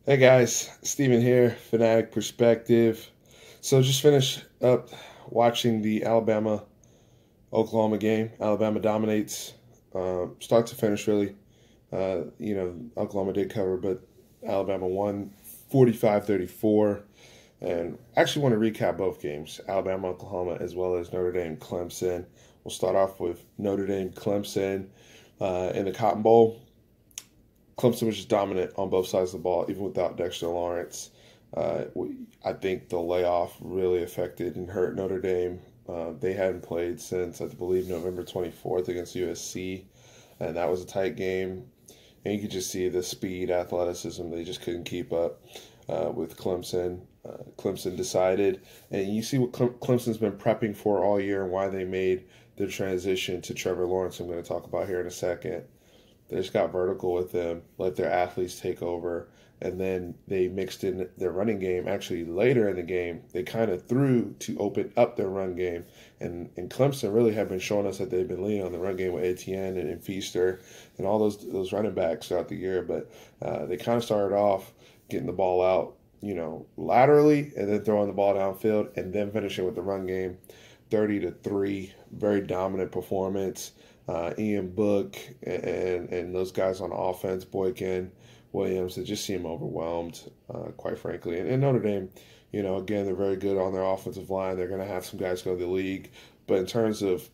Hey guys, Steven here, Fanatic Perspective. So just finished up watching the Alabama Oklahoma game. Alabama dominates, start to finish really. Oklahoma did cover, but Alabama won 45-34. And actually want to recap both games, Alabama, Oklahoma, as well as Notre Dame, Clemson. We'll start off with Notre Dame, Clemson in the Cotton Bowl. Clemson was just dominant on both sides of the ball, even without Dexter Lawrence. I think the layoff really affected and hurt Notre Dame. They hadn't played since, I believe, November 24th against USC, and that was a tight game. And you could just see the speed, athleticism, they just couldn't keep up with Clemson. Clemson decided, and you see what Clemson's been prepping for all year and why they made the transition to Trevor Lawrence, I'm going to talk about here in a second. They just got vertical with them, let their athletes take over, and then they mixed in their running game. Actually, later in the game, they kind of threw to open up their run game. And Clemson really have been showing us that they've been leaning on the run game with Etienne and Feaster and all those running backs throughout the year. But they kind of started off getting the ball out, laterally, and then throwing the ball downfield, and then finishing with the run game. 30-3, very dominant performance. Ian Book and those guys on offense, Boykin, Williams, they just seem overwhelmed, quite frankly. And Notre Dame, again, they're very good on their offensive line. They're going to have some guys go to the league. But in terms of,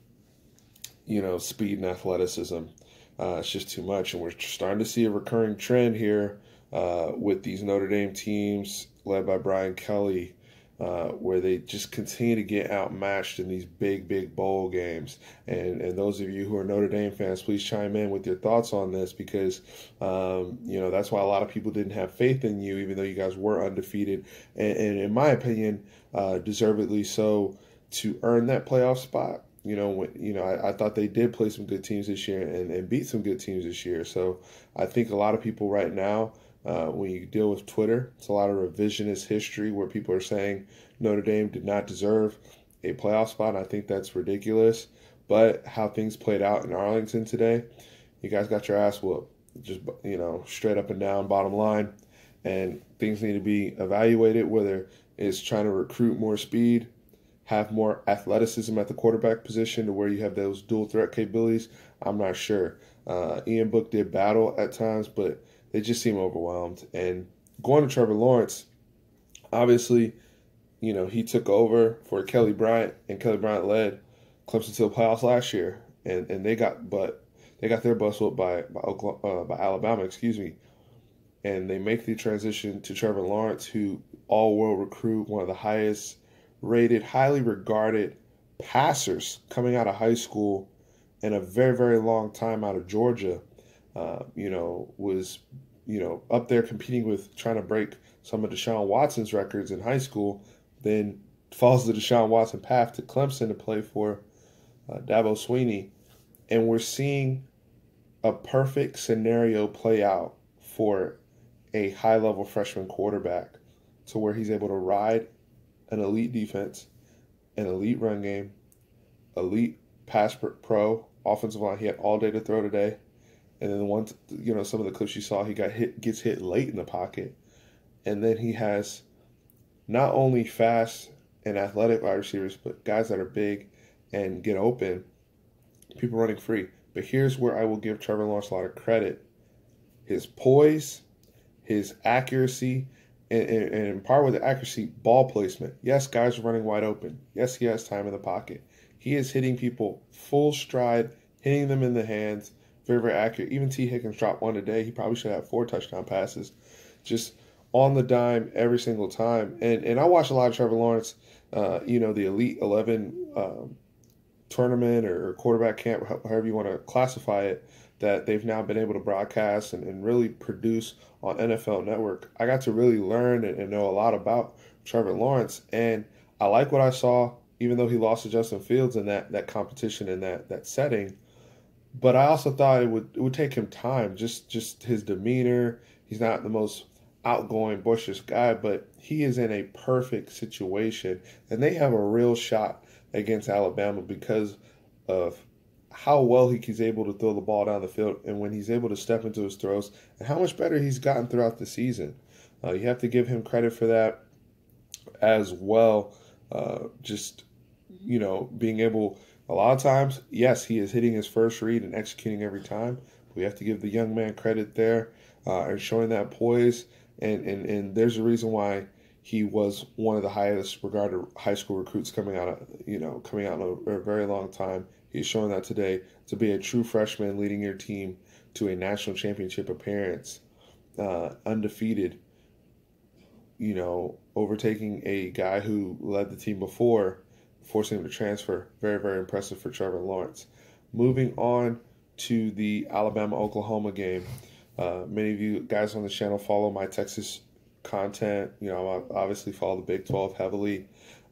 speed and athleticism, it's just too much. And we're starting to see a recurring trend here with these Notre Dame teams led by Brian Kelly, where they just continue to get outmatched in these big bowl games. And those of you who are Notre Dame fans, please chime in with your thoughts on this because, that's why a lot of people didn't have faith in you, even though you guys were undefeated. And in my opinion, deservedly so to earn that playoff spot. I thought they did play some good teams this year and beat some good teams this year. So I think a lot of people right now, when you deal with Twitter, it's a lot of revisionist history where people are saying Notre Dame did not deserve a playoff spot. And I think that's ridiculous. But how things played out in Arlington today, you guys got your ass whooped. Just, straight up and down, bottom line. And things need to be evaluated, whether it's trying to recruit more speed, have more athleticism at the quarterback position to where you have those dual threat capabilities. I'm not sure. Ian Book did battle at times, but they just seem overwhelmed. And going to Trevor Lawrence, obviously, he took over for Kelly Bryant, and Kelly Bryant led Clemson to the playoffs last year, and they got their bus whooped by Alabama, excuse me, and they make the transition to Trevor Lawrence, who all-world recruit, one of the highest rated, highly regarded passers coming out of high school in a very, very long time out of Georgia. Was, up there competing with trying to break some of Deshaun Watson's records in high school, then follows the Deshaun Watson path to Clemson to play for Dabo Swinney. And we're seeing a perfect scenario play out for a high-level freshman quarterback to where he's able to ride an elite defense, an elite run game, elite pass pro offensive line. He had all day to throw today. And then once, some of the clips you saw, he gets hit late in the pocket. And then he has not only fast and athletic wide receivers, but guys that are big and get open, people running free. But here's where I will give Trevor Lawrence a lot of credit. His poise, his accuracy, and in part with the accuracy, ball placement. Yes, guys are running wide open. Yes, he has time in the pocket. He is hitting people full stride, hitting them in the hands, very, very accurate. Even T. Higgins dropped one today. He probably should have 4 touchdown passes. Just on the dime every single time. And I watch a lot of Trevor Lawrence, the Elite 11 tournament or quarterback camp, however you want to classify it, that they've now been able to broadcast and really produce on NFL Network. I got to really learn and know a lot about Trevor Lawrence. And I like what I saw, even though he lost to Justin Fields in that competition in that setting. But I also thought it would take him time, just his demeanor. He's not the most outgoing, boisterous guy, but he is in a perfect situation. And they have a real shot against Alabama because of how well he's able to throw the ball down the field and when he's able to step into his throws and how much better he's gotten throughout the season. You have to give him credit for that as well. Just, being able, a lot of times, yes, he is hitting his first read and executing every time. But we have to give the young man credit there, and showing that poise. And there's a reason why he was one of the highest regarded high school recruits coming out in a very long time. He's showing that today to be a true freshman leading your team to a national championship appearance, undefeated, overtaking a guy who led the team before, forcing him to transfer. Very, very impressive for Trevor Lawrence. Moving on to the Alabama-Oklahoma game. Many of you guys on the channel follow my Texas content. I obviously follow the Big 12 heavily.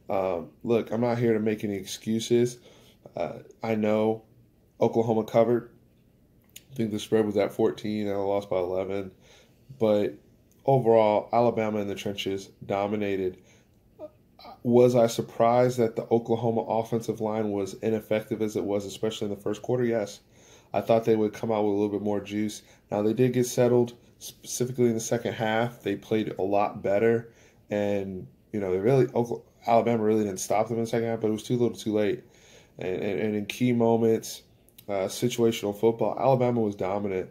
Look, I'm not here to make any excuses. I know Oklahoma covered. I think the spread was at 14 and I lost by 11. But overall, Alabama in the trenches dominated. Was I surprised that the Oklahoma offensive line was ineffective as it was, especially in the first quarter? Yes. I thought they would come out with a little bit more juice. Now, they did get settled, specifically in the second half. They played a lot better. And, Alabama really didn't stop them in the second half, but it was too little too late. And in key moments, situational football, Alabama was dominant.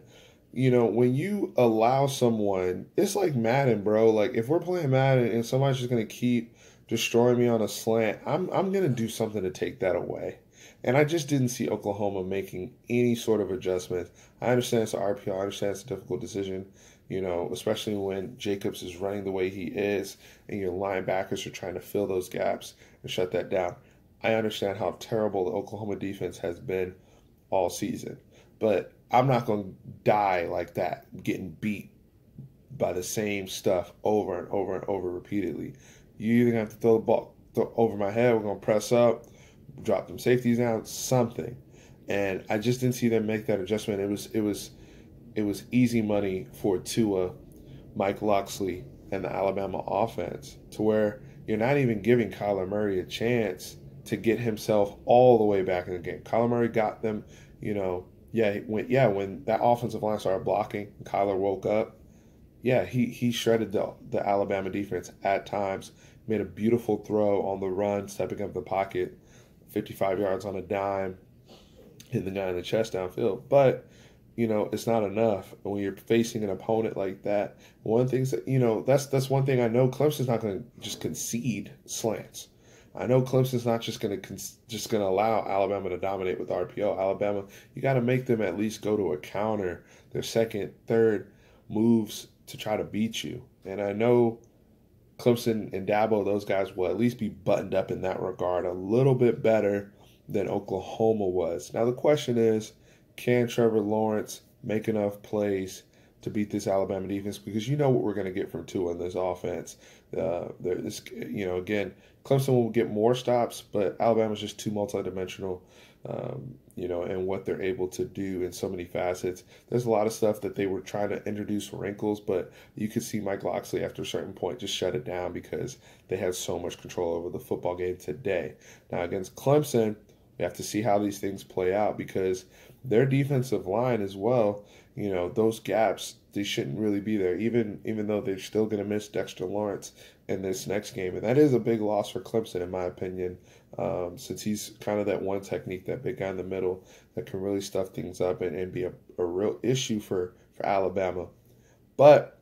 When you allow someone, it's like Madden, bro. Like, if we're playing Madden and somebody's just going to keep destroying me on a slant, I'm going to do something to take that away. And I just didn't see Oklahoma making any sort of adjustment. I understand it's an RPO. I understand it's a difficult decision, especially when Jacobs is running the way he is and your linebackers are trying to fill those gaps and shut that down. I understand how terrible the Oklahoma defense has been all season. But I'm not going to die like that, getting beat by the same stuff over and over and over repeatedly. You either have to throw the ball over my head, we're going to press up, drop them safeties down, something. And I just didn't see them make that adjustment. It was easy money for Tua, Mike Locksley, and the Alabama offense, to where you're not even giving Kyler Murray a chance to get himself all the way back in the game. Kyler Murray got them, when that offensive line started blocking, Kyler woke up. Yeah, he shredded the Alabama defense at times. Made a beautiful throw on the run, stepping up the pocket, 55 yards on a dime, hit the guy in the chest downfield. But it's not enough when you're facing an opponent like that. One thing that that's one thing I know. Clemson's not going to just concede slants. I know Clemson's not just going to allow Alabama to dominate with RPO. Alabama, you got to make them at least go to a counter, their second, third moves to try to beat you. And I know Clemson and Dabo, those guys will at least be buttoned up in that regard a little bit better than Oklahoma was. Now the question is, can Trevor Lawrence make enough plays to beat this Alabama defense? Because you know what we're going to get from Tua in this offense. Again, Clemson will get more stops, but Alabama's just too multidimensional, and what they're able to do in so many facets. There's a lot of stuff that they were trying to introduce wrinkles, but you could see Mike Locksley after a certain point just shut it down because they had so much control over the football game today. Now against Clemson, we have to see how these things play out because their defensive line as well, those gaps, they shouldn't really be there, even though they're still going to miss Dexter Lawrence in this next game. And that is a big loss for Clemson, in my opinion, since he's kind of that one technique, that big guy in the middle that can really stuff things up and be a real issue for Alabama. But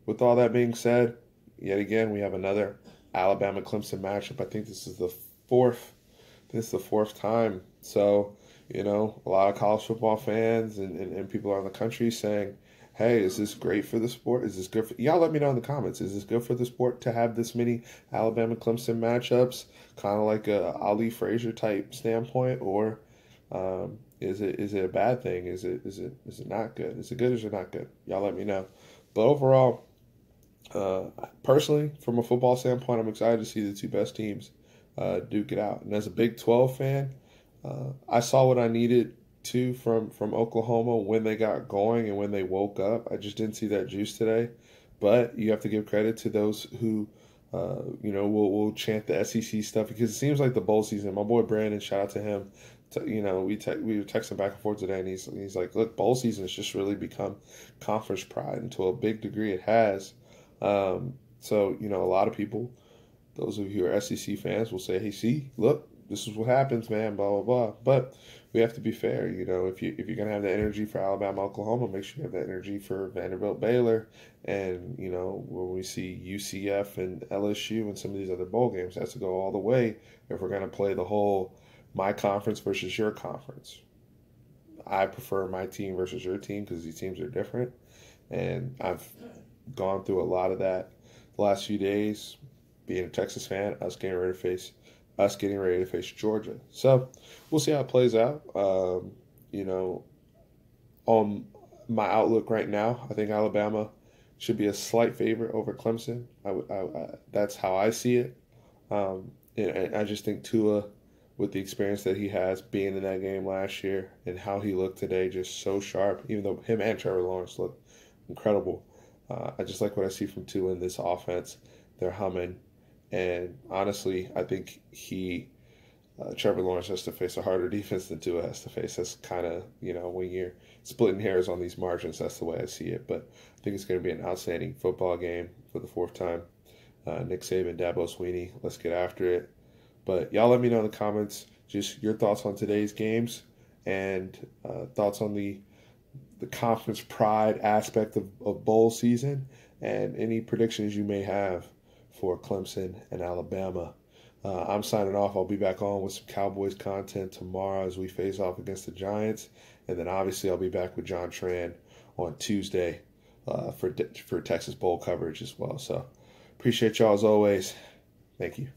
with all that being said, yet again, we have another Alabama-Clemson matchup. I think this is the fourth time. So, a lot of college football fans and people around the country saying, hey, is this great for the sport? Is this good for... Y'all let me know in the comments. Is this good for the sport to have this many Alabama-Clemson matchups? Kind of like a Ali Frazier type standpoint? Or is it a bad thing? Is it not good? Is it good or is it not good? Y'all let me know. But overall, personally, from a football standpoint, I'm excited to see the two best teams duke it out. And as a Big 12 fan, I saw what I needed to from Oklahoma when they got going and when they woke up. I just didn't see that juice today. But you have to give credit to those who, will chant the SEC stuff because it seems like the bowl season. My boy Brandon, shout out to him. We were texting back and forth today, and he's like, look, bowl season has just really become conference pride, and to a big degree it has. So, a lot of people, those of you who are SEC fans, will say, "Hey, see, look, this is what happens, man." Blah blah blah. But we have to be fair. If you're gonna have the energy for Alabama, Oklahoma, make sure you have that energy for Vanderbilt, Baylor, and when we see UCF and LSU and some of these other bowl games, it has to go all the way if we're gonna play the whole my conference versus your conference. I prefer my team versus your team because these teams are different, and I've gone through a lot of that the last few days. Being a Texas fan, us getting ready to face Georgia. So we'll see how it plays out. You know, on my outlook right now, I think Alabama should be a slight favorite over Clemson. That's how I see it. And I just think Tua, with the experience that he has being in that game last year and how he looked today, just so sharp, even though him and Trevor Lawrence look incredible. I just like what I see from Tua in this offense. They're humming. And honestly, I think Trevor Lawrence has to face a harder defense than Tua has to face. That's kind of, when you're splitting hairs on these margins, that's the way I see it. But I think it's going to be an outstanding football game for the fourth time. Nick Saban, Dabo Swinney, let's get after it. But y'all let me know in the comments just your thoughts on today's games and thoughts on the conference pride aspect of bowl season and any predictions you may have for Clemson and Alabama. I'm signing off. I'll be back on with some Cowboys content tomorrow as we face off against the Giants. And then obviously I'll be back with John Tran on Tuesday for Texas Bowl coverage as well. So appreciate y'all as always. Thank you.